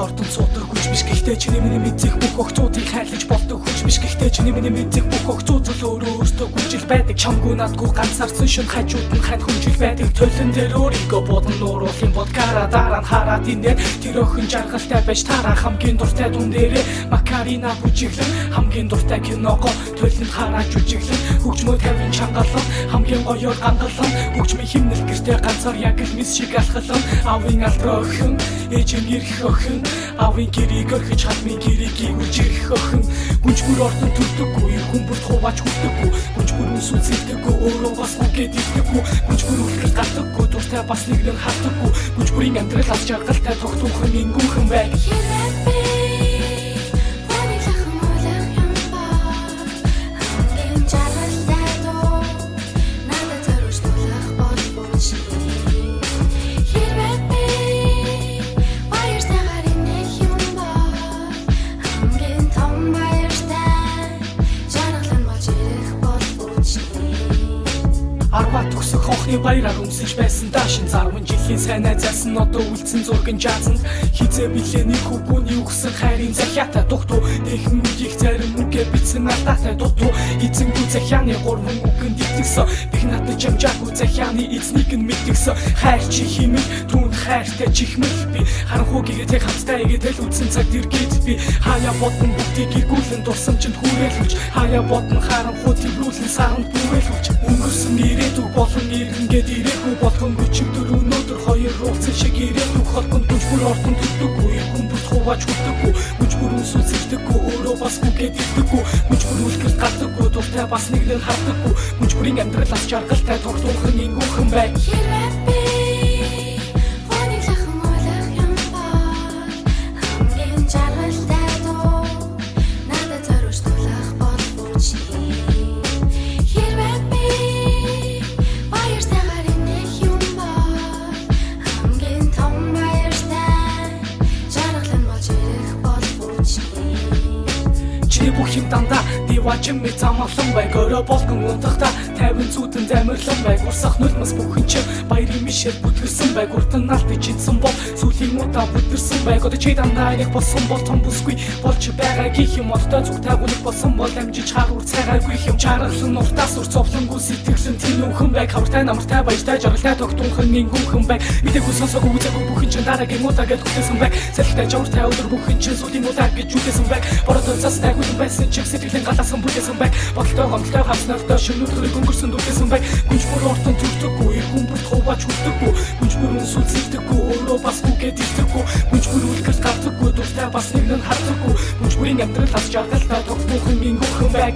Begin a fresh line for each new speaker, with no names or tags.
ордон цуудаг хүч биш гэхдээ чиний миний мэдэх бүх огцуудыг хайрлаж болдог хүч биш гэхдээ чиний миний мэдэх бүх огцууд л өөрөө өөртөө гүнжил байдаг чамгүй надгүй ганцаарсан шин хажууд нь хань хүнжил байдаг төлөн дээр өөрийгөө бодон нууруулын бодгаараа дараа нь хараад инээр тэр охин жаргалтай байж тараа хамгийн дуртай дүн дээрээ макарина бүжиглэн хамгийн дуртай киного төлөнд хараад жүжиглэн хөгжмөө тавин чангалан хамгийн гоёор гангалан хөгжмийн химнэл гэртээ ганцаар яг л мис шиг алхалан авын алдраа охин ээжийн ирэх охин авын гэрийг орхиж хатмын гэрийг гүйж ирэх охин гүнжгүр ордон төрдөггүй хүмүүст хуваач хүрдэггүй гүнжгүр сүнсэлдэггүй өөрөө бас үгээд ирдэггүй гүнжгүр үлгэр гардаггүй дуртай бас нэг нь хатдаггүй гүнжгүрийн амьдрал аз жаргалтай тогтуухан ингүүхэн байг Төгсөх хонхны баяраар өмсөж байсан даашин зарван жилийн сайн найзаасан одоо үлдсэн зургийн жазанд хизээ билээ нэг хүүгүний өгсөн хайрын захиатай дутуу дэхэн үеийг зарим үгээ бичсэн алдаатай дутуу эзэнгүй захианы гурван үгэнд итгэсэн бих надад жамжаагүй захианы эзнийг нь мэдгсэн хайр чи химэл түүнд хайртай чихмэл би харанхуугийн тэг хамтдаа игээдэл үлдсэн цаг дэргээд би хаяа бодон бүгдийг эргүүлэн дурсам чинь хүрээлвч хаяа бодон харанхуу тэмрүүлэн саранд бүрээлвч өнгөрсөн ирээдүг болон иргэнгээд ирээгүй болгон өчигдөр өнөөдөр хоёр уулзсан шиг ирээдүг холбонд гүнжгүр ордон төрдөггүй хүмүүст хуваач хүрдэггүй гүнжгүр сүнсэлдэггүй өөрөө бас үгээд ирдэггүй гүнжгүр үлгэрт гардаггүй дуртай бас нэг нь хардаггүй гүнжгүрийн амьдрал аз жаргалтай тогтуухан ингүүхэн байг бүх юм дандаа дивачин мэт замаглан байг өрөө болгон унтахта 50 зүйдэн замирлан байг урсах нулимс бүхэн чинь баярын мишэл бүтгэрсэн байг уртан наалт ичсэн бол сүлийн удаа бүтэрсэн байг одоо чи дандаа яг болсон бол том бүсгүй болж байгаа гих юм одтой зүг тагуулах болсон бол амжиж харуур цагаагүй юм чаргалан уртаас ур цовлонгүй сэтгэлэн тэнүүхэн байг хавртай намартай баяртай жаргалтай тогтунхан ингүүхэн байг мэдээгүй сонсоогүй үзээгүй бүхэн чинь дараагийн удаа гэж хүлээсэн байг салхитай жавртай өдөр бүхэн чинь сүлийн удаа гэж жүлээсэн байг бороо цаас тагуул байсан чиг сэтгэлийн галаасан бүтээсэн байг бодолтой гомдолтой хавснартай шөнөдрийг өнгөрсөн дүрсэн байг гүнжгүр ордон төрдөггүй хүмүүст хуваач хүрдэггүй гүнжгүр сүнсэлдэггүй өөрөө бас үгээд ирдэггүй гүнжгүр үлгэрт гардаггүй дуртай бас нэг нь хардаггүй гүнжгүрийн амьдрал аз жаргалтай тогтуухан ингүүхэн байг